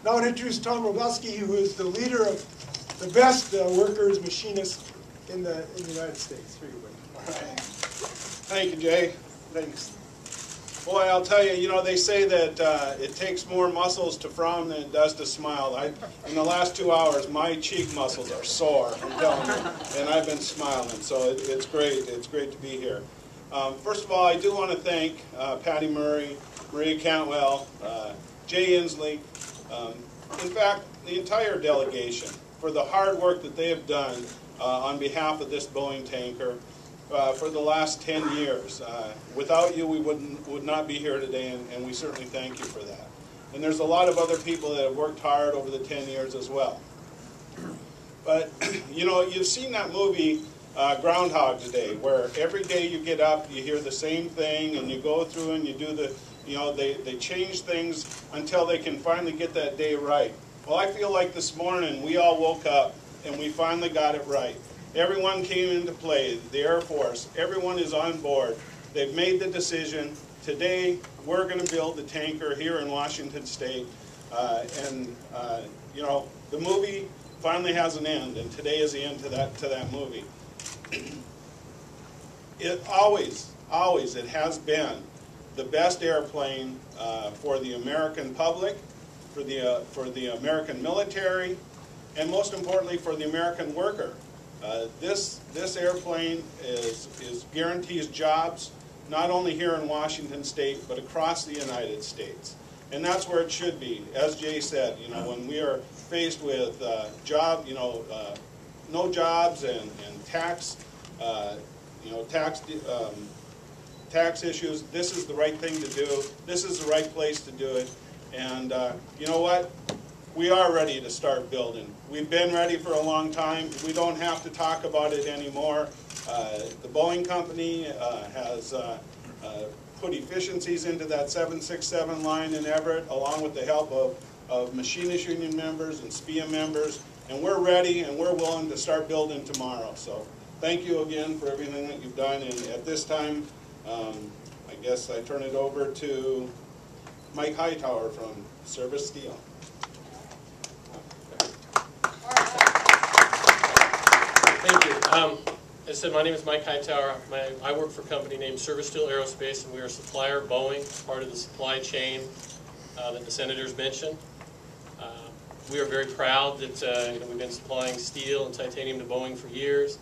now introduce Tom Robuski, who is the leader of the best workers, machinists in the United States. Here you go. Thank you, Jay. Thanks. Boy, I'll tell you, you know, they say that it takes more muscles to frown than it does to smile. In the last 2 hours, my cheek muscles are sore, I'm telling you, and I've been smiling, so it's great. It's great to be here. First of all, I do want to thank Patty Murray, Maria Cantwell, Jay Inslee, in fact, the entire delegation for the hard work that they have done on behalf of this Boeing tanker for the last 10 years. Without you, we would not be here today, and we certainly thank you for that. And there's a lot of other people that have worked hard over the 10 years as well. But, you know, you've seen that movie, Groundhog's Day, where every day you get up, you hear the same thing, and you go through and you do the, you know, they change things until they can finally get that day right. Well, I feel like this morning we all woke up and we finally got it right. Everyone came into play, the Air Force, everyone is on board. They've made the decision. Today, we're going to build the tanker here in Washington State. You know, the movie finally has an end, and today is the end to that movie. It always it has been the best airplane for the American public, for the American military, and most importantly for the American worker. This airplane guarantees jobs not only here in Washington State but across the United States, and that's where it should be. As Jay said, you know, when we are faced with no jobs and tax, tax issues, this is the right thing to do. This is the right place to do it, and you know what? We are ready to start building. We've been ready for a long time. We don't have to talk about it anymore. The Boeing company has put efficiencies into that 767 line in Everett, along with the help of machinist union members and SPIA members, and we're ready and we're willing to start building tomorrow. So thank you again for everything that you've done, and at this time, I guess I turn it over to Mike Hightower from Service Steel. Thank you. As I said, my name is Mike Hightower. I work for a company named Service Steel Aerospace, and we are a supplier of Boeing, part of the supply chain that the senators mentioned. We are very proud that we've been supplying steel and titanium to Boeing for years,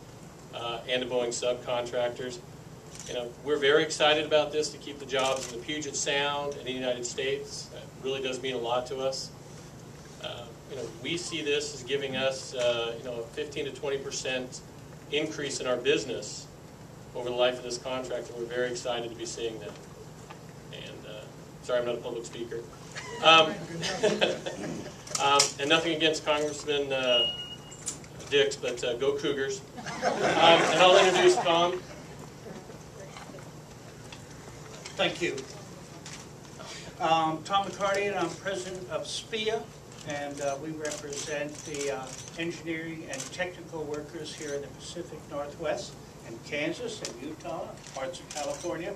and to Boeing subcontractors. We're very excited about this to keep the jobs in the Puget Sound and in the United States. It really does mean a lot to us. We see this as giving us a 15 to 20% increase in our business over the life of this contract, and we're very excited to be seeing that. And sorry, I'm not a public speaker. And nothing against Congressman Dix, but go Cougars. And I'll introduce Tom. Thank you. Tom McCarty, and I'm president of SPIA, and we represent the engineering and technical workers here in the Pacific Northwest, and Kansas, and Utah, parts of California.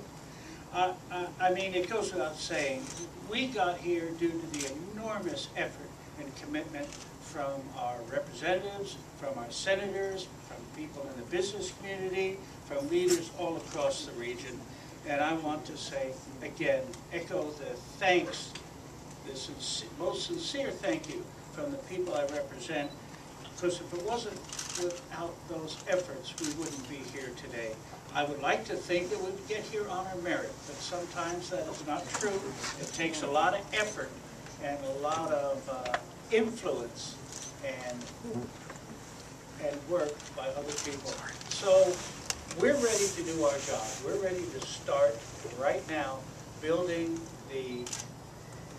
I mean, it goes without saying, we got here due to the enormous effort and commitment from our representatives, from our senators, from people in the business community, from leaders all across the region. And I want to say, again, echo the thanks, the most sincere thank you from the people I represent, because if it wasn't without those efforts, we wouldn't be here today. I would like to think that we'd get here on our merit, but sometimes that is not true. It takes a lot of effort and a lot of influence and work by other people. So we're ready to do our job. We're ready to start right now building the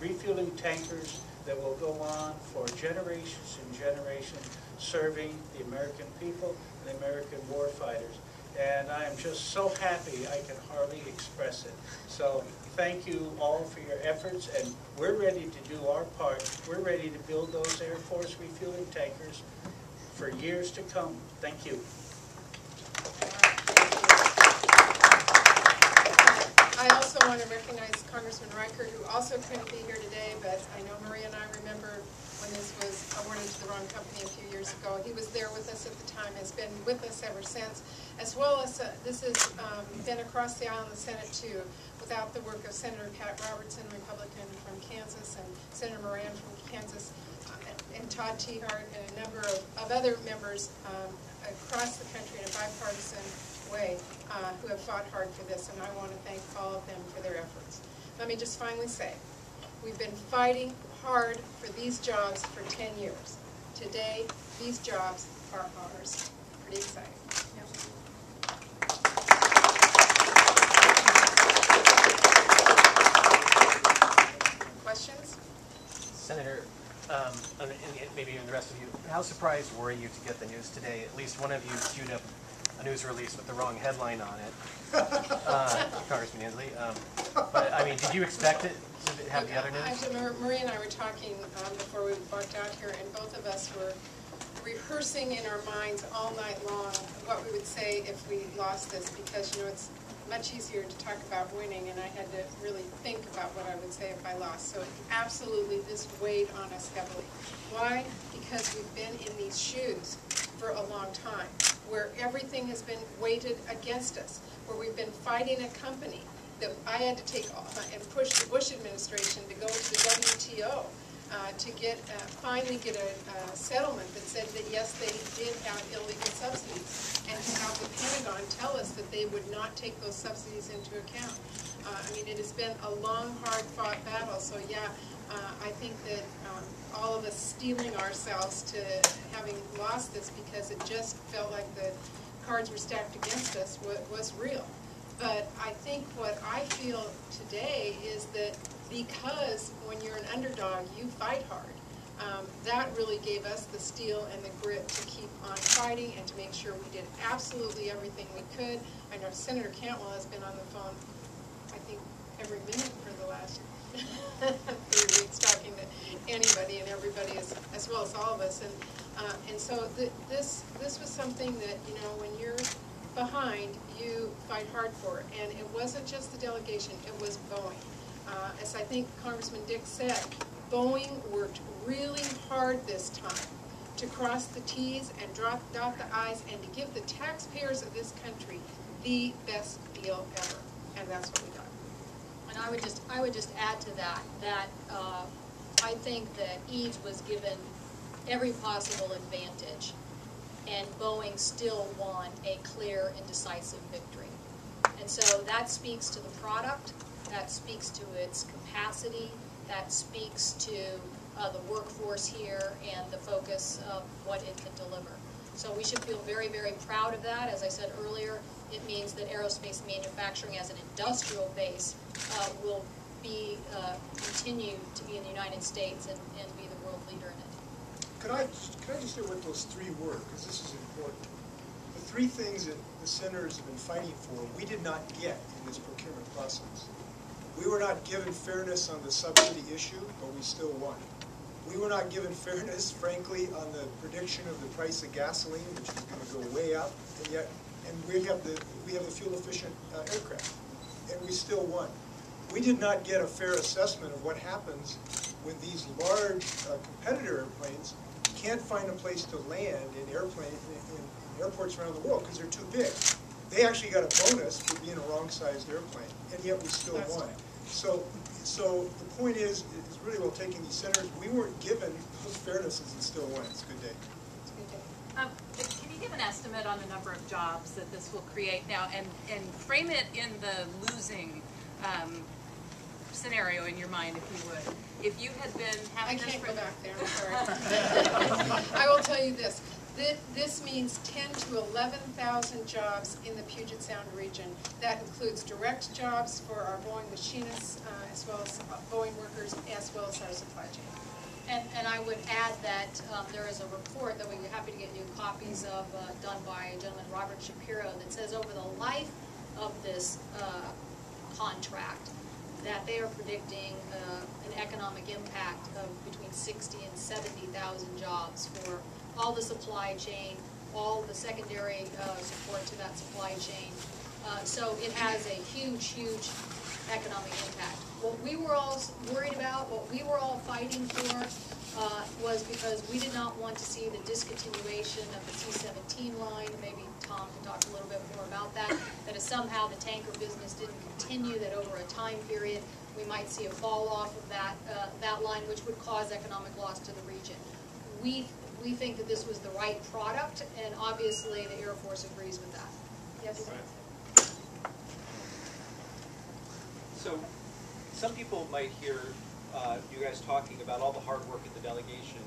refueling tankers that will go on for generations and generations, serving the American people and the American warfighters. And I am just so happy I can hardly express it. So thank you all for your efforts, and we're ready to do our part. We're ready to build those Air Force refueling tankers for years to come. Thank you. I also want to recognize Congressman Riker, who also couldn't be here today, but I know Maria and I remember when this was awarded to the wrong company a few years ago. He was there with us at the time, has been with us ever since, as well as this has been across the aisle in the Senate too, without the work of Senator Pat Robertson, Republican from Kansas, and Senator Moran from Kansas, and Todd Tiehart, and a number of other members across the country in a bipartisan way who have fought hard for this, and I want to thank all of them for their efforts. Let me just finally say, we've been fighting hard for these jobs for 10 years. Today, these jobs are ours. Pretty exciting. Questions? Senator, and maybe even the rest of you, how surprised were you to get the news today? At least one of you queued up a news release with the wrong headline on it, Congressman Inslee. But I mean, did you expect it to have the other news? Actually, Marie and I were talking before we walked out here, and both of us were rehearsing in our minds all night long what we would say if we lost this, because, you know, it's much easier to talk about winning, and I had to really think about what I would say if I lost. So absolutely, this weighed on us heavily. Why? Because we've been in these shoes for a long time, where everything has been weighted against us, where we've been fighting a company that I had to take and push the Bush administration to go to the WTO to finally get a settlement that said that yes, they did have illegal subsidies, and to have the Pentagon tell us that they would not take those subsidies into account. I mean, it has been a long, hard-fought battle. So yeah, I think that all of us steeling ourselves to having lost this because it just felt like the cards were stacked against us was real. But I think what I feel today is that because when you're an underdog, you fight hard. That really gave us the steel and the grit to keep on fighting and to make sure we did absolutely everything we could. I know Senator Cantwell has been on the phone, I think, every minute for the last 3 weeks talking to anybody and everybody, as well as all of us. And so this was something that, you know, when you're behind, you fight hard for. And it wasn't just the delegation, it was Boeing. As I think Congressman Dick said, Boeing worked really hard this time to cross the T's and dot the I's and to give the taxpayers of this country the best deal ever. And that's what we got. And I would just add to that, I think that Eads was given every possible advantage, and Boeing still won a clear and decisive victory. And so that speaks to the product, that speaks to its capacity, that speaks to the workforce here and the focus of what it can deliver. So we should feel very, very proud of that. As I said earlier, it means that aerospace manufacturing as an industrial base will be continue to be in the United States and be the world leader in it. Could I just hear what those three were, because this is important. The three things that the senators have been fighting for, we did not get in this procurement process. We were not given fairness on the subsidy issue, but we still won. We were not given fairness, frankly, on the prediction of the price of gasoline, which is going to go way up, and we have the fuel-efficient aircraft, and we still won. We did not get a fair assessment of what happens when these large competitor airplanes can't find a place to land in airports around the world because they're too big. They actually got a bonus for being a wrong-sized airplane, and yet we still won. So the point is really well taking these senators. We weren't given those fairnesses and still won. It's a good day. Can you give an estimate on the number of jobs that this will create now, and frame it in the losing scenario in your mind, if you would? If you had been having I can't go back there, I'm sorry. I will tell you this. This means 10 to 11,000 jobs in the Puget Sound region. That includes direct jobs for our Boeing machinists, as well as Boeing workers, as well as our supply chain. And I would add that there is a report that we'd be happy to get you copies of, done by a gentleman, Robert Shapiro, that says over the life of this contract, that they are predicting an economic impact of between 60 and 70,000 jobs for all the supply chain, all the secondary support to that supply chain. So it has a huge, huge economic impact. What we were all worried about, what we were all fighting for, was because we did not want to see the discontinuation of the C-17 line. Maybe Tom can talk a little bit more about that, that if somehow the tanker business didn't continue, that over a time period, we might see a fall off of that line, which would cause economic loss to the region. We think that this was the right product, and obviously the Air Force agrees with that. Yes? So, some people might hear you guys talking about all the hard work at the delegation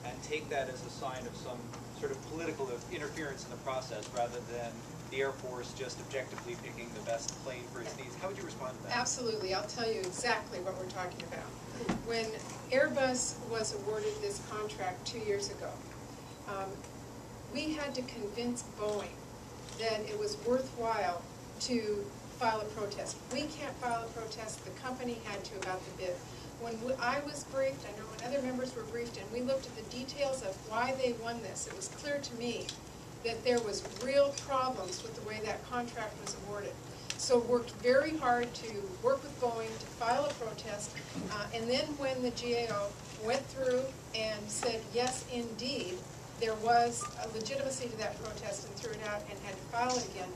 and take that as a sign of some sort of political interference in the process rather than the Air Force just objectively picking the best plane for its needs. How would you respond to that? Absolutely. I'll tell you exactly what we're talking about. When Airbus was awarded this contract 2 years ago, we had to convince Boeing that it was worthwhile to file a protest. We can't file a protest. The company had to about the bid. When I was briefed, I know when other members were briefed, and we looked at the details of why they won this, it was clear to me that there was real problems with the way that contract was awarded. So worked very hard to work with Boeing to file a protest, and then when the GAO went through and said, yes, indeed, there was a legitimacy to that protest and threw it out and had to file it again,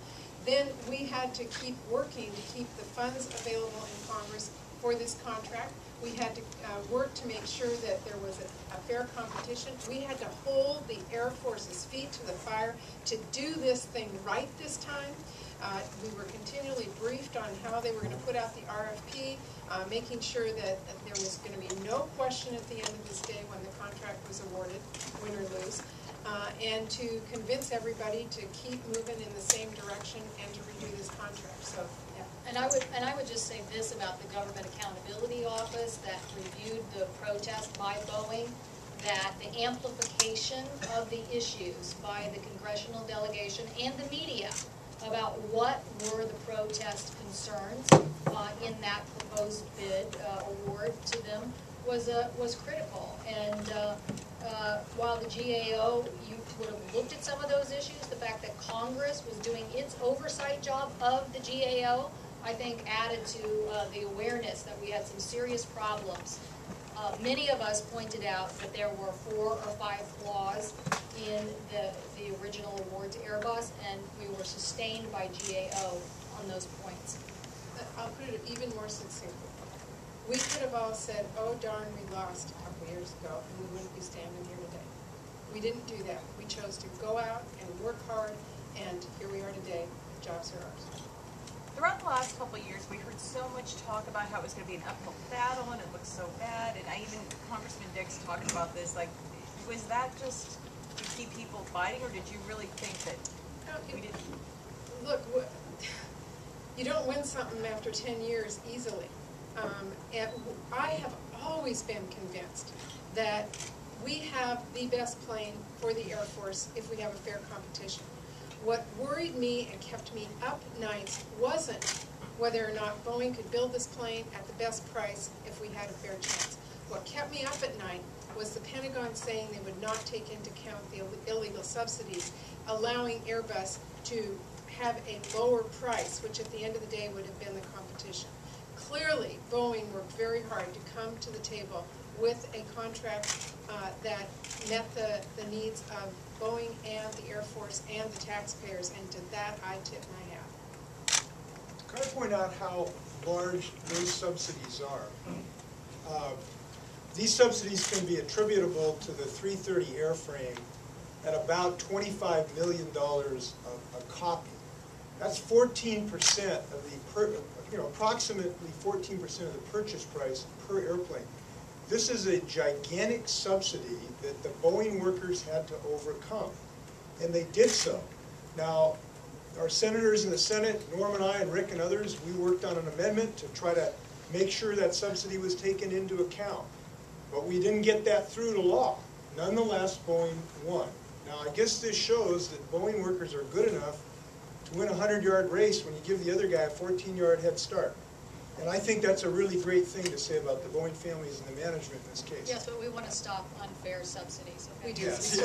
then we had to keep working to keep the funds available in Congress for this contract. We had to work to make sure that there was a fair competition. We had to hold the Air Force's feet to the fire to do this thing right this time. We were continually briefed on how they were going to put out the RFP, making sure that there was going to be no question at the end of this day when the contract was awarded, win or lose, and to convince everybody to keep moving in the same direction and to redo this contract. So, yeah. And I would just say this about the Government Accountability Office that reviewed the protest by Boeing, that the amplification of the issues by the congressional delegation and the media about what were the protest concerns in that proposed bid award to them was critical. And while the GAO, you would have looked at some of those issues, the fact that Congress was doing its oversight job of the GAO, I think added to the awareness that we had some serious problems. Many of us pointed out that there were 4 or 5 flaws in the original award to Airbus, and we were sustained by GAO on those points. I'll put it even more succinctly. We could have all said, oh darn, we lost a couple years ago, and we wouldn't be standing here today. We didn't do that. We chose to go out and work hard, and here we are today. The jobs are ours. Throughout the last couple of years, we heard so much talk about how it was going to be an uphill battle and it looked so bad. And Congressman Dix talked about this. Like, was that just to keep people fighting, or did you really think that we didn't? Look, you don't win something after 10 years easily. And I have always been convinced that we have the best plane for the Air Force if we have a fair competition. What worried me and kept me up nights wasn't whether or not Boeing could build this plane at the best price if we had a fair chance. What kept me up at night was the Pentagon saying they would not take into account the illegal subsidies, allowing Airbus to have a lower price, which at the end of the day would have been the competition. Clearly, Boeing worked very hard to come to the table with a contract that met the needs of Boeing and the Air Force and the taxpayers, and to that I tip my hat. Can I point out how large those subsidies are? These subsidies can be attributable to the 330 airframe at about $25 million a copy. That's 14% of the approximately 14% of the purchase price per airplane. This is a gigantic subsidy that the Boeing workers had to overcome, and they did so. Now, our senators in the Senate, Norm and I and Rick and others, we worked on an amendment to try to make sure that subsidy was taken into account. But we didn't get that through to law. Nonetheless, Boeing won. Now, I guess this shows that Boeing workers are good enough to win a 100-yard race when you give the other guy a 14-yard head start. And I think that's a really great thing to say about the Boeing families and the management in this case. Yes, but we want to stop unfair subsidies. Okay? We do. Yes.